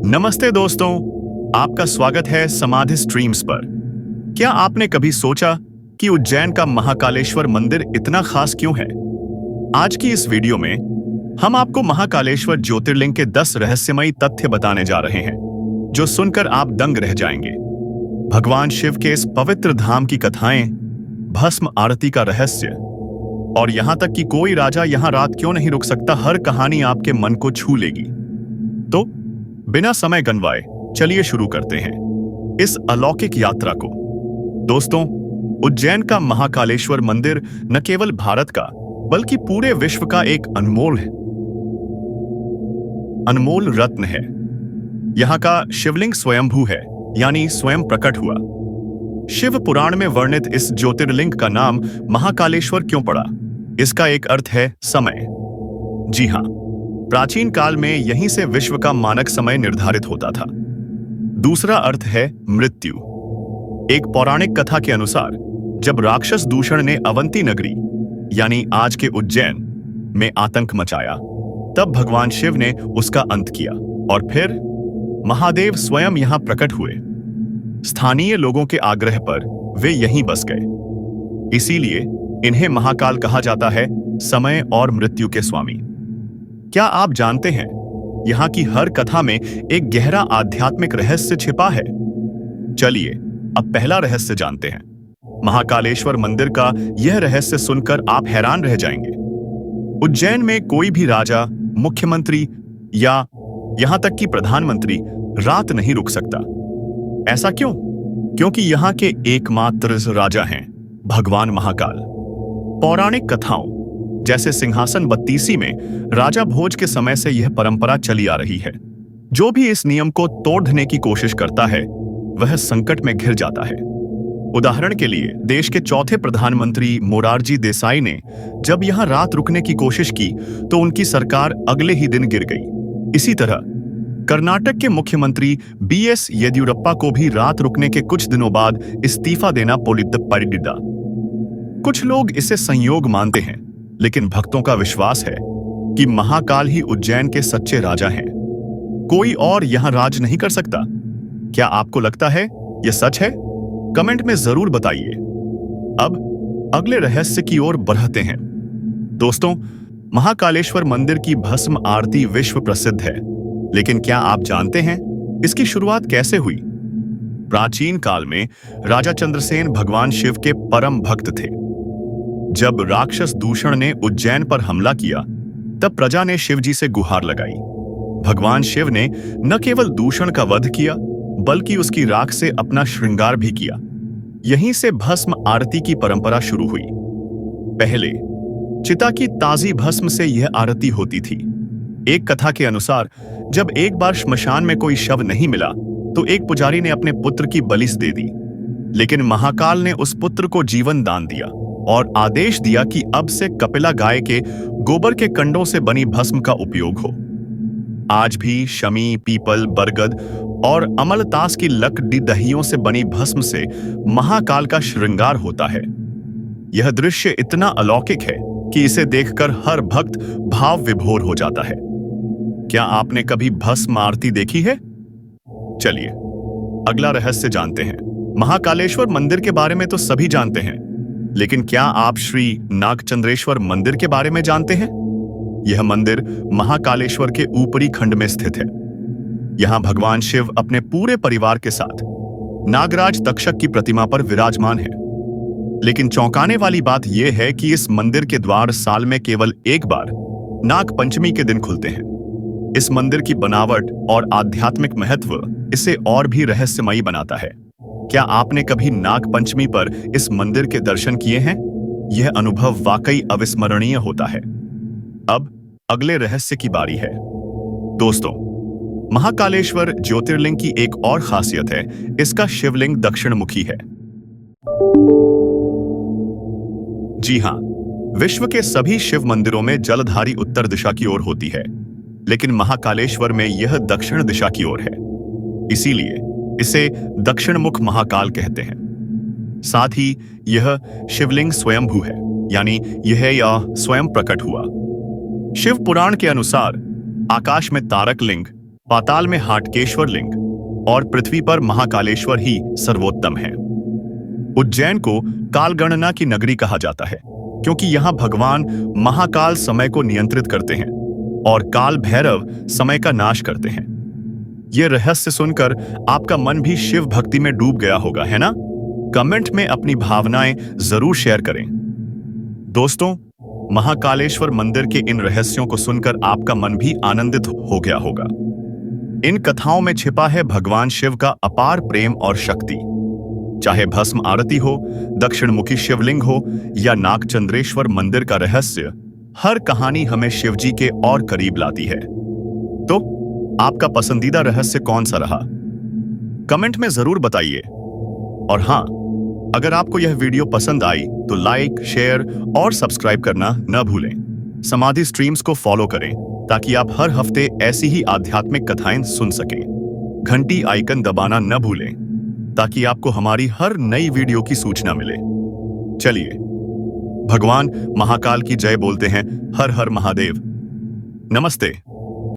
नमस्ते दोस्तों, आपका स्वागत है समाधि स्ट्रीम्स पर। क्या आपने कभी सोचा कि उज्जैन का महाकालेश्वर मंदिर इतना खास क्यों है? आज की इस वीडियो में हम आपको महाकालेश्वर ज्योतिर्लिंग के 10 रहस्यमयी तथ्य बताने जा रहे हैं, जो सुनकर आप दंग रह जाएंगे। भगवान शिव के इस पवित्र धाम की कथाएं, भस्म आरती का रहस्य और यहां तक कि कोई राजा यहां रात क्यों नहीं रुक सकता, हर कहानी आपके मन को छू लेगी। तो बिना समय गंवाए चलिए शुरू करते हैं इस अलौकिक यात्रा को। दोस्तों, उज्जैन का महाकालेश्वर मंदिर न केवल भारत का बल्कि पूरे विश्व का एक अनमोल रत्न है। यहां का शिवलिंग स्वयंभू है, यानी स्वयं प्रकट हुआ। शिव पुराण में वर्णित इस ज्योतिर्लिंग का नाम महाकालेश्वर क्यों पड़ा? इसका एक अर्थ है समय। जी हां, प्राचीन काल में यहीं से विश्व का मानक समय निर्धारित होता था। दूसरा अर्थ है मृत्यु। एक पौराणिक कथा के अनुसार जब राक्षस दूषण ने अवंती नगरी यानी आज के उज्जैन में आतंक मचाया, तब भगवान शिव ने उसका अंत किया और फिर महादेव स्वयं यहां प्रकट हुए। स्थानीय लोगों के आग्रह पर वे यहीं बस गए। इसीलिए इन्हें महाकाल कहा जाता है, समय और मृत्यु के स्वामी। क्या आप जानते हैं, यहां की हर कथा में एक गहरा आध्यात्मिक रहस्य छिपा है? चलिए अब पहला रहस्य जानते हैं। महाकालेश्वर मंदिर का यह रहस्य सुनकर आप हैरान रह जाएंगे। उज्जैन में कोई भी राजा, मुख्यमंत्री या यहां तक कि प्रधानमंत्री रात नहीं रुक सकता। ऐसा क्यों? क्योंकि यहां के एकमात्र राजा हैं भगवान महाकाल। पौराणिक कथाओं जैसे सिंहासन बत्तीसी में राजा भोज के समय से यह परंपरा चली आ रही है। जो भी इस नियम को तोड़ने की कोशिश करता है वह संकट में घिर जाता है। उदाहरण के लिए देश के चौथे प्रधानमंत्री मोरारजी देसाई ने जब यहां रात रुकने की कोशिश की तो उनकी सरकार अगले ही दिन गिर गई। इसी तरह कर्नाटक के मुख्यमंत्री बीएस येदियुरप्पा को भी रात रुकने के कुछ दिनों बाद इस्तीफा देना पड़ा। कुछ लोग इसे संयोग मानते हैं, लेकिन भक्तों का विश्वास है कि महाकाल ही उज्जैन के सच्चे राजा हैं। कोई और यहां राज नहीं कर सकता। क्या आपको लगता है यह सच है? कमेंट में जरूर बताइए। अब अगले रहस्य की ओर बढ़ते हैं। दोस्तों, महाकालेश्वर मंदिर की भस्म आरती विश्व प्रसिद्ध है, लेकिन क्या आप जानते हैं इसकी शुरुआत कैसे हुई? प्राचीन काल में राजा चंद्रसेन भगवान शिव के परम भक्त थे। जब राक्षस दूषण ने उज्जैन पर हमला किया, तब प्रजा ने शिवजी से गुहार लगाई। भगवान शिव ने न केवल दूषण का वध किया, बल्कि उसकी राख से अपना श्रृंगार भी किया। यहीं से भस्म आरती की परंपरा शुरू हुई। पहले चिता की ताजी भस्म से यह आरती होती थी। एक कथा के अनुसार जब एक बार श्मशान में कोई शव नहीं मिला, तो एक पुजारी ने अपने पुत्र की बलि दे दी। लेकिन महाकाल ने उस पुत्र को जीवन दान दिया और आदेश दिया कि अब से कपिला गाय के गोबर के कंडों से बनी भस्म का उपयोग हो। आज भी शमी, पीपल, बरगद और अमलतास की लकड़ी दहियों से बनी भस्म से महाकाल का श्रृंगार होता है। यह दृश्य इतना अलौकिक है कि इसे देखकर हर भक्त भाव विभोर हो जाता है। क्या आपने कभी भस्म आरती देखी है? चलिए अगला रहस्य जानते हैं। महाकालेश्वर मंदिर के बारे में तो सभी जानते हैं, लेकिन क्या आप श्री नागचंद्रेश्वर मंदिर के बारे में जानते हैं? यह मंदिर महाकालेश्वर के ऊपरी खंड में स्थित है। यहां भगवान शिव अपने पूरे परिवार के साथ नागराज तक्षक की प्रतिमा पर विराजमान है। लेकिन चौंकाने वाली बात यह है कि इस मंदिर के द्वार साल में केवल एक बार नाग पंचमी के दिन खुलते हैं। इस मंदिर की बनावट और आध्यात्मिक महत्व इसे और भी रहस्यमयी बनाता है। क्या आपने कभी नाग पंचमी पर इस मंदिर के दर्शन किए हैं? यह अनुभव वाकई अविस्मरणीय होता है। अब अगले रहस्य की बारी है। दोस्तों, महाकालेश्वर ज्योतिर्लिंग की एक और खासियत है, इसका शिवलिंग दक्षिणमुखी है। जी हां, विश्व के सभी शिव मंदिरों में जलधारी उत्तर दिशा की ओर होती है, लेकिन महाकालेश्वर में यह दक्षिण दिशा की ओर है। इसीलिए इसे दक्षिणमुख महाकाल कहते हैं। साथ ही यह शिवलिंग स्वयंभू है, यानी यह स्वयं प्रकट हुआ। शिव पुराण के अनुसार आकाश में तारक लिंग पाताल में हाटकेश्वर लिंग और पृथ्वी पर महाकालेश्वर ही सर्वोत्तम है। उज्जैन को कालगणना की नगरी कहा जाता है क्योंकि यहाँ भगवान महाकाल समय को नियंत्रित करते हैं और काल भैरव समय का नाश करते हैं। यह रहस्य सुनकर आपका मन भी शिव भक्ति में डूब गया होगा, है ना? कमेंट में अपनी भावनाएं जरूर शेयर करें। दोस्तों, महाकालेश्वर मंदिर के इन रहस्यों को सुनकर आपका मन भी आनंदित हो गया होगा। इन कथाओं में छिपा है भगवान शिव का अपार प्रेम और शक्ति। चाहे भस्म आरती हो, दक्षिणमुखी शिवलिंग हो या नागचंद्रेश्वर मंदिर का रहस्य, हर कहानी हमें शिव जी के और करीब लाती है। तो आपका पसंदीदा रहस्य कौन सा रहा? कमेंट में जरूर बताइए। और हाँ, अगर आपको यह वीडियो पसंद आई तो लाइक, शेयर और सब्सक्राइब करना न भूलें। समाधि स्ट्रीम्स को फॉलो करें ताकि आप हर हफ्ते ऐसी ही आध्यात्मिक कथाएं सुन सकें। घंटी आइकन दबाना न भूलें ताकि आपको हमारी हर नई वीडियो की सूचना मिले। चलिए, भगवान महाकाल की जय बोलते हैं। हर हर महादेव। नमस्ते।